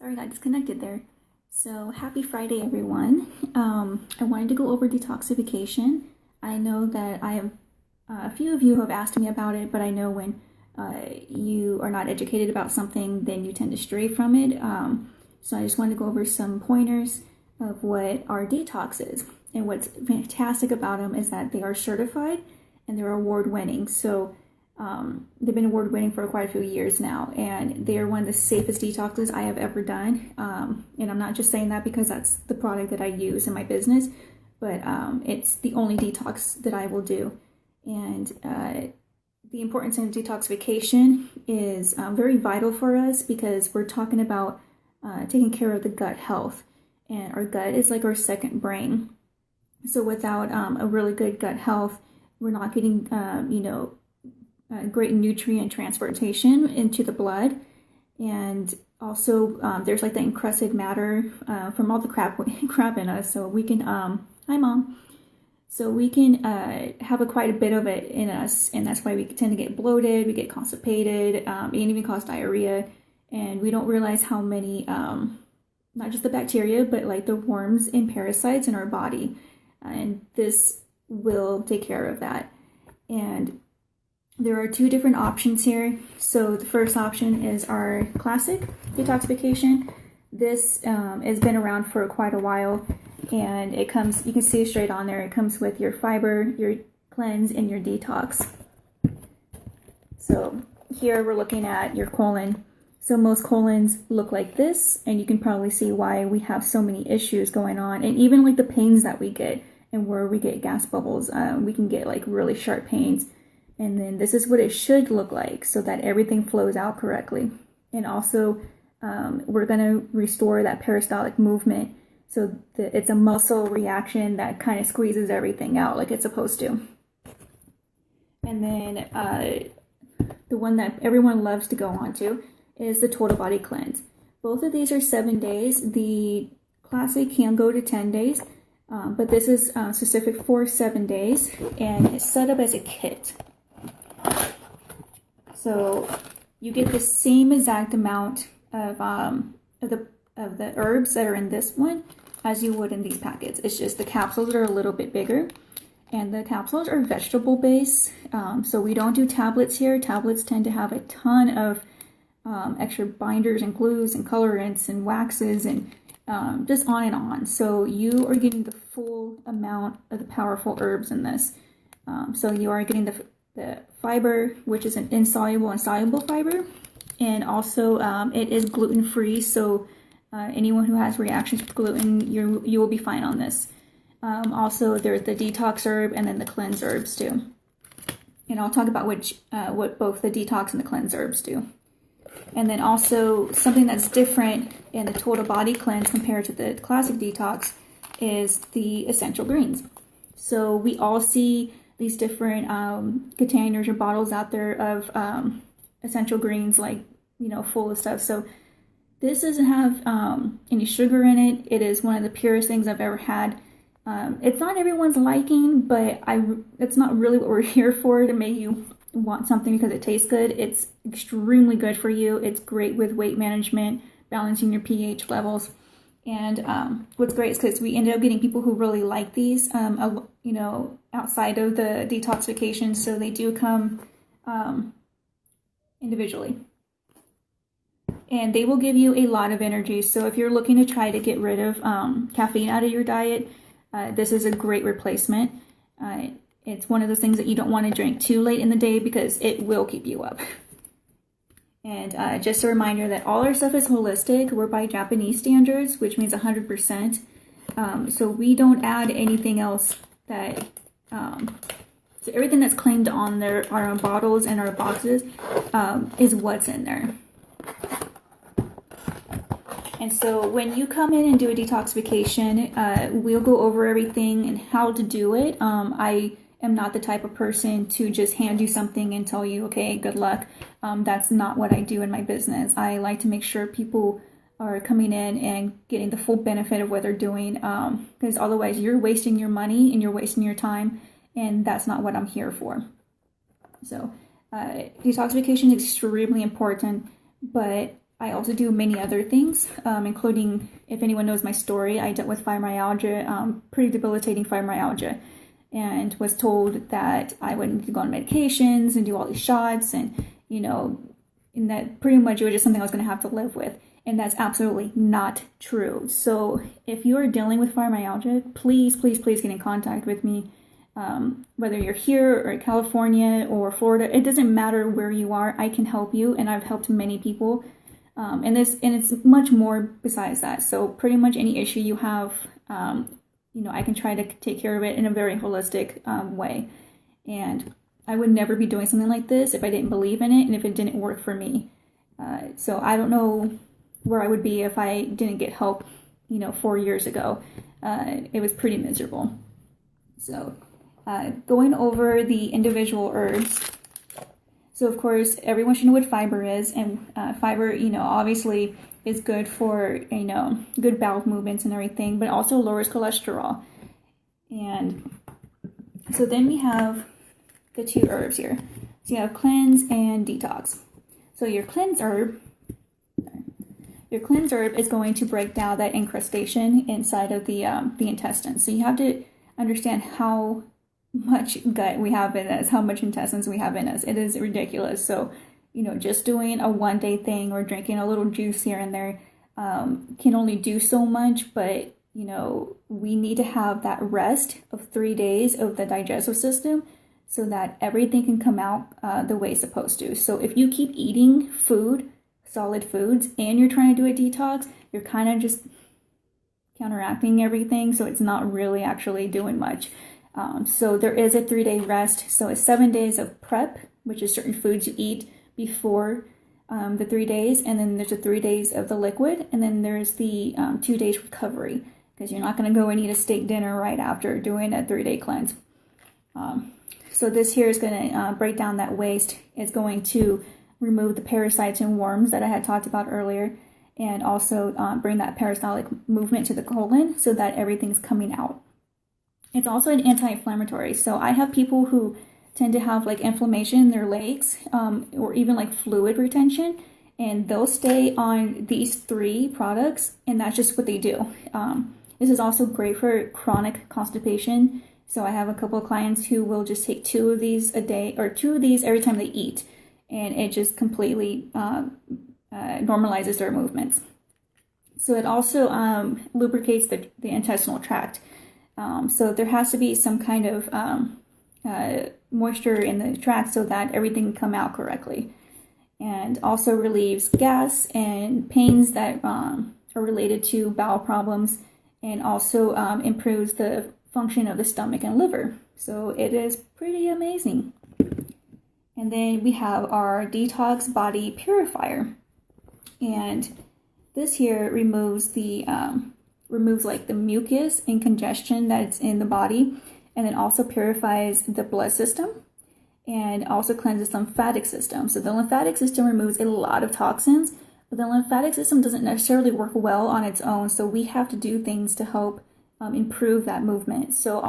Sorry, I got disconnected there. So happy Friday, everyone. I wanted to go over detoxification. I know that I have a few of you who have asked me about it, but I know when you are not educated about something, then you tend to stray from it. So I just wanted to go over some pointers of what our detox is. And what's fantastic about them is that they are certified and they're award-winning. So they've been award-winning for quite a few years now, and they are one of the safest detoxes I have ever done. And I'm not just saying that because that's the product that I use in my business, but it's the only detox that I will do. And the importance of detoxification is very vital for us because we're talking about taking care of the gut health. And our gut is like our second brain. So without a really good gut health, we're not getting, great nutrient transportation into the blood. And also there's like the encrusted matter from all the crap in us. So we can, hi mom. So we can have quite a bit of it in us. And that's why we tend to get bloated, we get constipated, it can even cause diarrhea. And we don't realize how many, not just the bacteria, but like the worms and parasites in our body. And this will take care of that. And there are two different options here. So the first option is our classic detoxification. This has been around for quite a while, and it comes, you can see it straight on there. It comes with your fiber, your cleanse, and your detox. So here we're looking at your colon. So most colons look like this, and you can probably see why we have so many issues going on, and even like the pains that we get and where we get gas bubbles, we can get like really sharp pains. And then this is what it should look like so that everything flows out correctly. And also we're going to restore that peristaltic movement so that it's a muscle reaction that kind of squeezes everything out like it's supposed to. And then the one that everyone loves to go on to is the total body cleanse. Both of these are 7 days. The classic can go to 10 days, but this is specific for 7 days, and it's set up as a kit. So you get the same exact amount of the herbs that are in this one as you would in these packets. It's just the capsules are a little bit bigger, and the capsules are vegetable based. So we don't do tablets here. Tablets tend to have a ton of extra binders and glues and colorants and waxes and just on and on. So you are getting the full amount of the powerful herbs in this. So you are getting the fiber, which is an insoluble and soluble fiber, and also it is gluten-free, so anyone who has reactions with gluten, you will be fine on this. Also, there's the detox herb and then the cleanse herbs too, and I'll talk about what both the detox and the cleanse herbs do. And then also something that's different in the total body cleanse compared to the classic detox is the essential greens. So we all see these different containers or bottles out there of essential greens, like, full of stuff. So this doesn't have any sugar in it. It is one of the purest things I've ever had. It's not everyone's liking, but it's not really what we're here for, to make you want something because it tastes good. It's extremely good for you. It's great with weight management, balancing your pH levels. And what's great is because we ended up getting people who really like these, outside of the detoxification. So they do come individually. And they will give you a lot of energy. So if you're looking to try to get rid of caffeine out of your diet, this is a great replacement. It's one of those things that you don't want to drink too late in the day because it will keep you up. And just a reminder that all our stuff is holistic. We're by Japanese standards, which means 100%. So we don't add anything else that, so everything that's claimed on there, our bottles and our boxes, is what's in there. And so when you come in and do a detoxification, we'll go over everything and how to do it. I am not the type of person to just hand you something and tell you, okay, good luck. That's not what I do in my business. I like to make sure people are coming in and getting the full benefit of what they're doing, because otherwise you're wasting your money and you're wasting your time, and that's not what I'm here for. So detoxification is extremely important, but I also do many other things, including, if anyone knows my story, I dealt with fibromyalgia, pretty debilitating fibromyalgia, and was told that I would need to go on medications and do all these shots, and, you know, and that pretty much it was just something I was going to have to live with. And that's absolutely not true. So if you're dealing with fibromyalgia, please, please, please get in contact with me. Whether you're here or California or Florida, it doesn't matter where you are. I can help you, and I've helped many people. And it's much more besides that. So pretty much any issue you have, you know, I can try to take care of it in a very holistic way. And I would never be doing something like this if I didn't believe in it and if it didn't work for me. So I don't know where I would be if I didn't get help, you know, 4 years ago. It was pretty miserable. So going over the individual herbs. So of course, everyone should know what fiber is, and fiber, you know, obviously is good for, you know, good bowel movements and everything, but also lowers cholesterol. And so then we have the 2 herbs here. So you have cleanse and detox. So your cleanse herb is going to break down that incrustation inside of the intestines. So you have to understand how much gut we have in us, how much intestines we have in us. It is ridiculous. So, you know, just doing a one-day thing or drinking a little juice here and there can only do so much, but, you know, we need to have that rest of 3 days of the digestive system so that everything can come out the way it's supposed to. So if you keep eating food, solid foods, and you're trying to do a detox, you're kind of just counteracting everything, so it's not really actually doing much. So there is a 3-day rest. So it's 7 days of prep, which is certain foods you eat before the 3 days, and then there's the 3 days of the liquid, and then there's the 2 days recovery, because you're not going to go and eat a steak dinner right after doing a 3-day cleanse. So this here is going to break down that waste. It's going to remove the parasites and worms that I had talked about earlier, and also bring that peristaltic movement to the colon so that everything's coming out. It's also an anti-inflammatory. So I have people who tend to have like inflammation in their legs, or even like fluid retention, and they'll stay on these 3 products, and that's just what they do. This is also great for chronic constipation. So I have a couple of clients who will just take 2 of these a day, or 2 of these every time they eat, and it just completely normalizes their movements. So it also lubricates the intestinal tract. So there has to be some kind of moisture in the tract so that everything can come out correctly. And also relieves gas and pains that are related to bowel problems, and also improves the function of the stomach and liver. So it is pretty amazing. And then we have our Detox Body Purifier. And this here removes like the mucus and congestion that's in the body, and then also purifies the blood system, and also cleanses the lymphatic system. So the lymphatic system removes a lot of toxins, but the lymphatic system doesn't necessarily work well on its own, so we have to do things to help improve that movement. So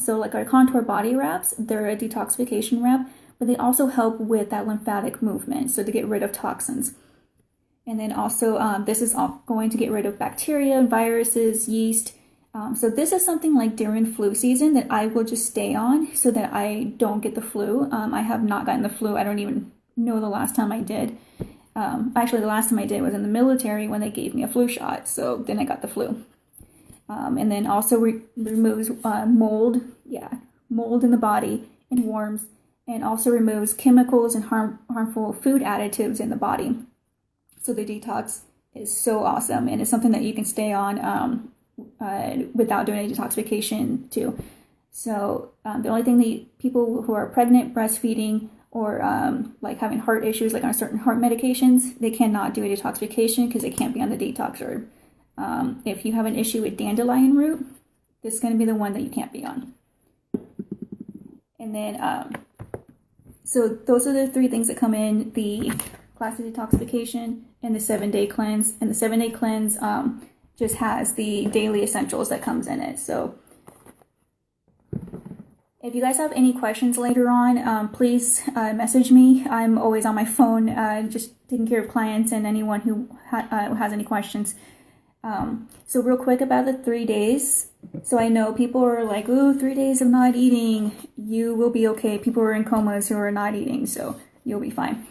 like our contour body wraps, they're a detoxification wrap, but they also help with that lymphatic movement, so to get rid of toxins. And then also, this is going to get rid of bacteria, viruses, yeast. So this is something like during flu season that I will just stay on so that I don't get the flu. I have not gotten the flu. I don't even know the last time I did. Actually, the last time I did was in the military when they gave me a flu shot. So then I got the flu. And then also removes mold in the body and worms, and also removes chemicals and harmful food additives in the body. So the detox is so awesome, and it's something that you can stay on without doing a detoxification too. So the only thing that people who are pregnant, breastfeeding, or like having heart issues, like on certain heart medications, they cannot do a detoxification because they can't be on the detox herb. If you have an issue with dandelion root, this is going to be the one that you can't be on. And then, so those are the 3 things that come in the classic detoxification and the 7-day cleanse. And the 7-day cleanse just has the daily essentials that comes in it. So If you guys have any questions later on, please message me. I'm always on my phone, just taking care of clients and anyone who has any questions. So real quick about the 3 days. So I know people are like, ooh, 3 days of not eating. You will be okay. People are in comas who are not eating, so you'll be fine.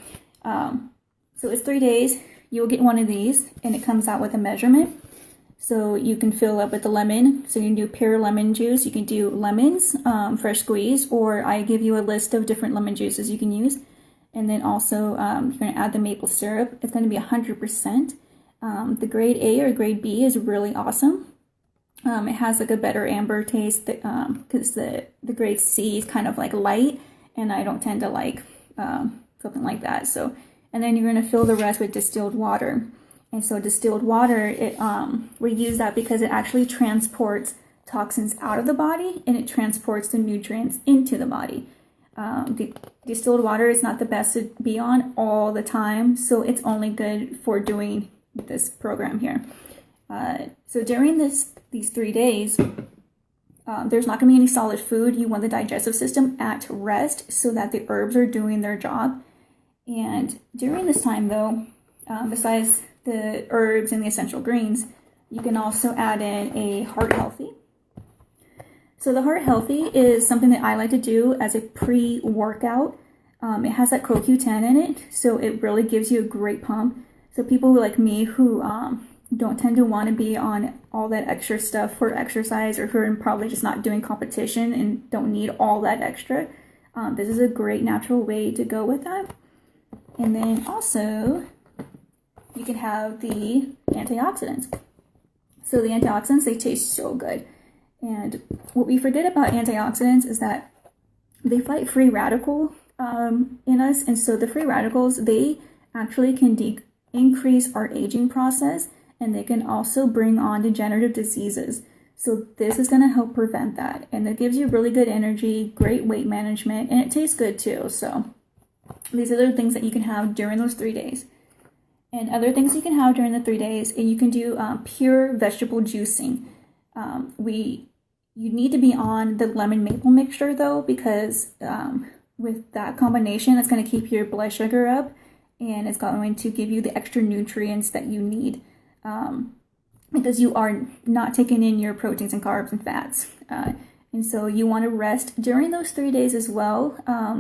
So it's 3 days. You'll get one of these, and it comes out with a measurement. So you can fill up with the lemon. So you can do pure lemon juice. You can do lemons, fresh squeeze, or I give you a list of different lemon juices you can use. And then also you're going to add the maple syrup. It's going to be 100%. The grade A or grade B is really awesome. It has like a better amber taste because the grade C is kind of like light, and I don't tend to like something like that. So, and then you're going to fill the rest with distilled water. And so distilled water, we use that because it actually transports toxins out of the body, and it transports the nutrients into the body. The distilled water is not the best to be on all the time, so it's only good for doing this program here. So during these 3 days, there's not going to be any solid food. You want the digestive system at rest so that the herbs are doing their job. And during this time, though, besides the herbs and the essential greens, you can also add in a heart healthy. So the heart healthy is something that I like to do as a pre-workout. It has that CoQ10 in it, so it really gives you a great pump. So people like me who don't tend to want to be on all that extra stuff for exercise, or who are probably just not doing competition and don't need all that extra, this is a great natural way to go with that. And then also you can have the antioxidants. So the antioxidants, they taste so good. And what we forget about antioxidants is that they fight free radical in us. And so the free radicals, they actually can increase our aging process, and they can also bring on degenerative diseases. So this is going to help prevent that. And it gives you really good energy, great weight management, and it tastes good too. So these are the things that you can have during those 3 days. And other things you can have during the 3 days, and you can do pure vegetable juicing. You need to be on the lemon maple mixture though, because with that combination, it's going to keep your blood sugar up, and it's going to give you the extra nutrients that you need, because you are not taking in your proteins and carbs and fats. And so you want to rest during those 3 days as well,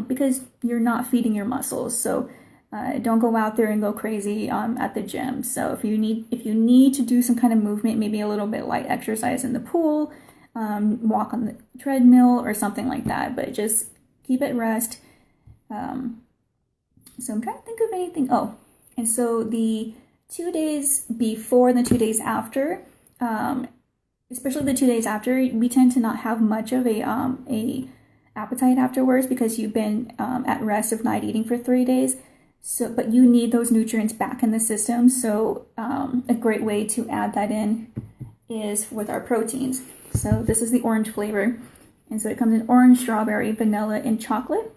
because you're not feeding your muscles. So don't go out there and go crazy at the gym. So if you need to do some kind of movement, maybe a little bit light exercise in the pool, walk on the treadmill or something like that, but just keep it rest. So I'm trying to think of anything. Oh, and so the 2 days before and the 2 days after, especially the 2 days after, we tend to not have much of a appetite afterwards because you've been at rest of not eating for 3 days. So, but you need those nutrients back in the system. So a great way to add that in is with our proteins. So this is the orange flavor. And so it comes in orange, strawberry, vanilla, and chocolate.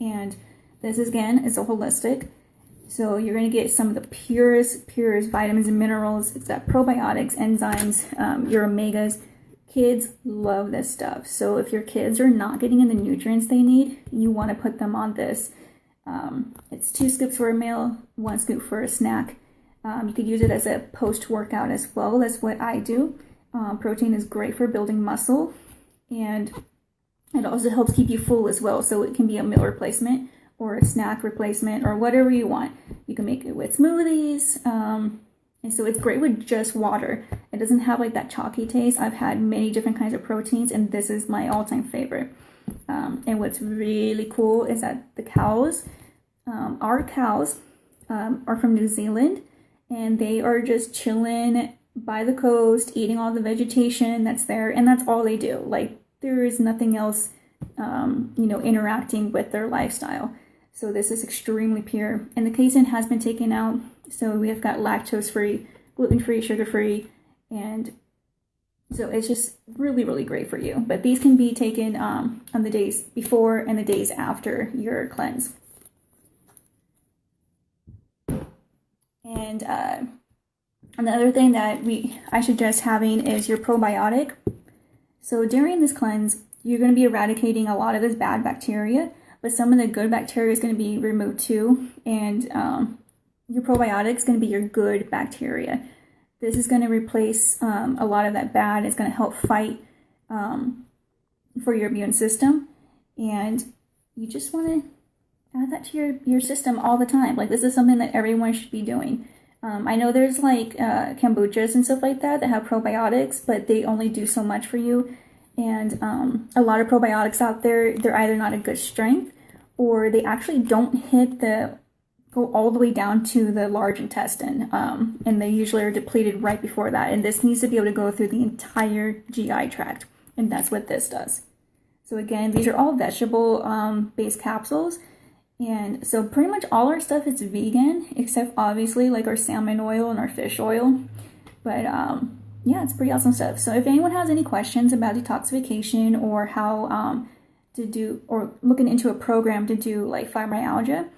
And this again is a holistic. So you're going to get some of the purest vitamins and minerals. It's got probiotics, enzymes, your omegas. Kids love this stuff. So if your kids are not getting in the nutrients they need, you want to put them on this. It's 2 scoops for a meal, 1 scoop for a snack. You could use it as a post-workout as well. That's what I do. Protein is great for building muscle, and it also helps keep you full as well. So it can be a meal replacement or a snack replacement or whatever you want. You can make it with smoothies. And so it's great with just water. It doesn't have like that chalky taste. I've had many different kinds of proteins, and this is my all-time favorite. And what's really cool is that the cows, our cows, are from New Zealand, and they are just chilling by the coast, eating all the vegetation that's there, and that's all they do. Like, there is nothing else, interacting with their lifestyle. So this is extremely pure, and the casein has been taken out. So we have got lactose-free, gluten-free, sugar-free, and so it's just really, really great for you. But these can be taken on the days before and the days after your cleanse. And another thing that I suggest having is your probiotic. So during this cleanse, you're going to be eradicating a lot of this bad bacteria, but some of the good bacteria is going to be removed too. And your probiotic is going to be your good bacteria. This is going to replace a lot of that bad. It's going to help fight for your immune system. And you just want to add that to your system all the time. Like, this is something that everyone should be doing. I know there's like kombuchas and stuff like that have probiotics, but they only do so much for you. And a lot of probiotics out there, they're either not a good strength, or they actually don't go all the way down to the large intestine. And they usually are depleted right before that. And this needs to be able to go through the entire GI tract. And that's what this does. So again, these are all vegetable based capsules. And so pretty much all our stuff is vegan, except obviously like our salmon oil and our fish oil. But yeah, it's pretty awesome stuff. So if anyone has any questions about detoxification, or how to do, or looking into a program to do like fibromyalgia,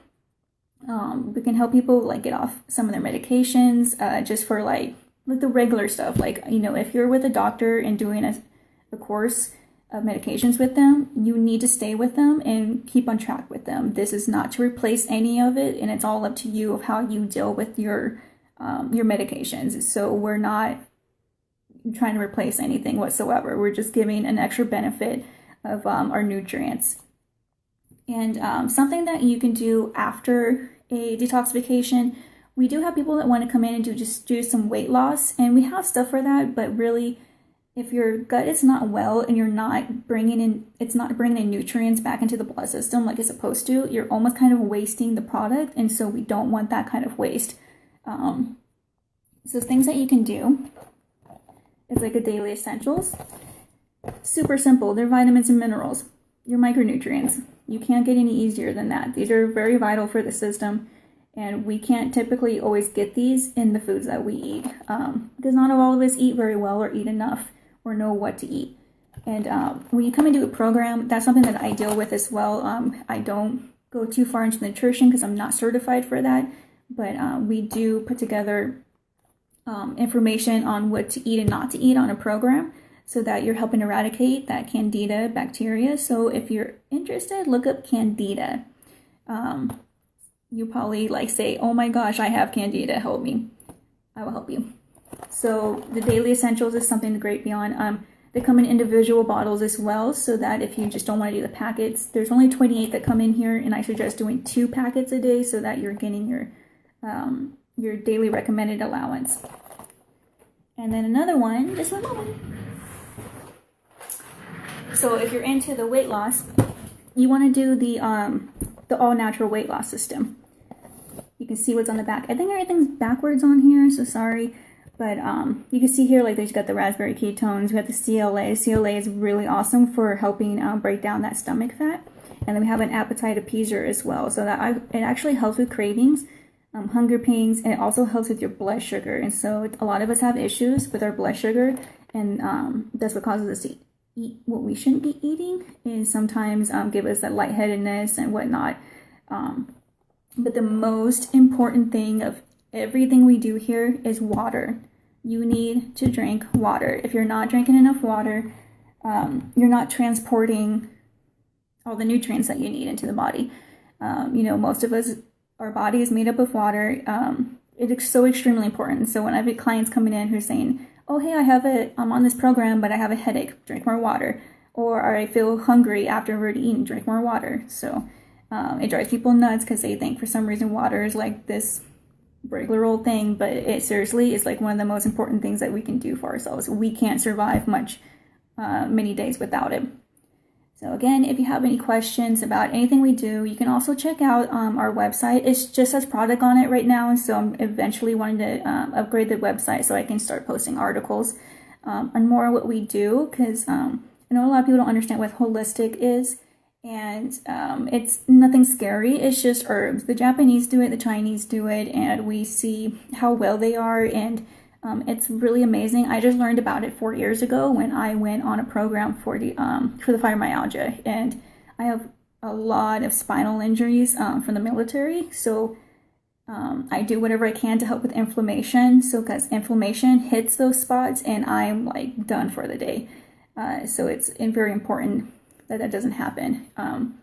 we can help people like get off some of their medications, just for like the regular stuff. Like, you know, if you're with a doctor and doing a course of medications with them, you need to stay with them and keep on track with them. This is not to replace any of it, and it's all up to you of how you deal with your medications. So we're not trying to replace anything whatsoever. We're just giving an extra benefit of our nutrients. And something that you can do after a detoxification, we do have people that want to come in and do some weight loss, and we have stuff for that. But really, if your gut is not well and you're not bringing in nutrients back into the blood system like it's supposed to, you're almost kind of wasting the product. And so we don't want that kind of waste. So things that you can do is like a daily essentials. Super simple. They're vitamins and minerals, your micronutrients. You can't get any easier than that. These are very vital for the system. And we can't typically always get these in the foods that we eat, because not all of us eat very well or eat enough or know what to eat. And when you come into a program, that's something that I deal with as well. I don't go too far into nutrition because I'm not certified for that, but we do put together information on what to eat and not to eat on a program, so that you're helping eradicate that candida bacteria. So if you're interested, look up candida. You probably like say, oh my gosh, I have candida, help me. I will help you. So the daily essentials is something great beyond. They come in individual bottles as well, so that if you just don't want to do the packets, there's only 28 that come in here, and I suggest doing 2 packets a day so that you're getting your daily recommended allowance. And then another one, just one moment. So if you're into the weight loss, you want to do the all natural weight loss system. You can see what's on the back. I think everything's backwards on here, so sorry. But you can see here, like, there's got the raspberry ketones. We have the CLA. CLA is really awesome for helping break down that stomach fat. And then we have an appetite appeaser as well. So that it actually helps with cravings, hunger pains, and it also helps with your blood sugar. And so a lot of us have issues with our blood sugar, and that's what causes us to eat what we shouldn't be eating, and sometimes give us that lightheadedness and whatnot. But the most important thing of everything we do here is water. You need to drink water. If you're not drinking enough water, you're not transporting all the nutrients that you need into the body. You know, most of us, our body is made up of water. It is so extremely important. So when I have clients coming in who are saying, oh, hey, I'm on this program, but I have a headache, drink more water. Or I feel hungry after I've already eaten, drink more water. So it drives people nuts because they think for some reason water is like this regular old thing, but it seriously is like one of the most important things that we can do for ourselves. We can't survive many days without it. So again, if you have any questions about anything we do, you can also check out our website. It just has product on it right now, so I'm eventually wanting to upgrade the website so I can start posting articles on more what we do, because I know a lot of people don't understand what holistic is, and it's nothing scary. It's just herbs. The Japanese do it, the Chinese do it, and we see how well they are, and it's really amazing. I just learned about it 4 years ago when I went on a program for the fibromyalgia, and I have a lot of spinal injuries from the military. So I do whatever I can to help with inflammation. So because inflammation hits those spots, and I'm like done for the day. So it's very important that doesn't happen. And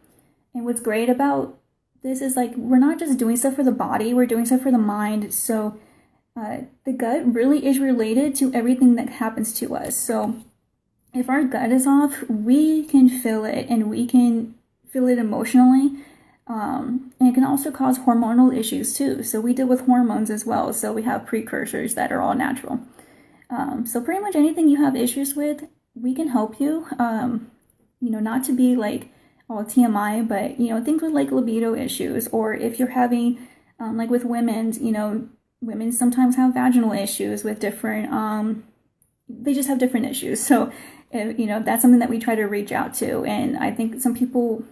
what's great about this is like, we're not just doing stuff for the body, we're doing stuff for the mind. So the gut really is related to everything that happens to us. So if our gut is off, we can feel it, and we can feel it emotionally. And it can also cause hormonal issues too. So we deal with hormones as well. So we have precursors that are all natural. So pretty much anything you have issues with, we can help you. You know, not to be like all TMI, but you know, things with like libido issues, or if you're having, like with women, you know, women sometimes have vaginal issues with different, they just have different issues. So, you know, that's something that we try to reach out to. And I think some people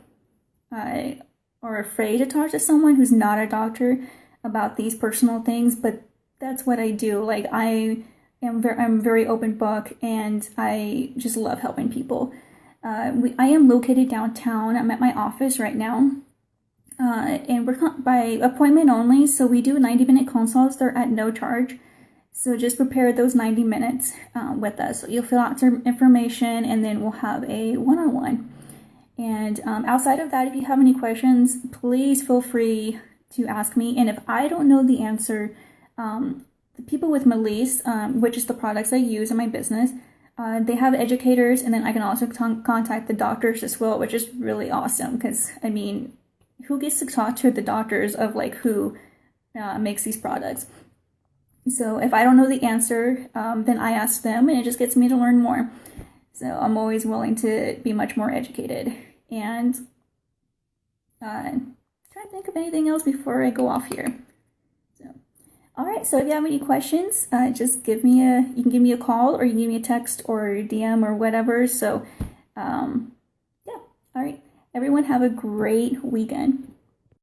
are afraid to talk to someone who's not a doctor about these personal things, but that's what I do. Like I'm very open book, and I just love helping people. I am located downtown. I'm at my office right now, and we're by appointment only. So we do 90-minute consults. They're at no charge. So just prepare those 90 minutes with us. So you'll fill out some information, and then we'll have a one-on-one. And outside of that, if you have any questions, please feel free to ask me. And if I don't know the answer, the people with Melise, which is the products I use in my business, they have educators, and then I can also contact the doctors as well, which is really awesome. Because I mean, who gets to talk to the doctors of like who makes these products? So if I don't know the answer, then I ask them, and it just gets me to learn more. So I'm always willing to be much more educated. And trying to think of anything else before I go off here. All right, so if you have any questions, just you can give me a call, or you can give me a text or DM or whatever. So, yeah. All right, everyone have a great weekend.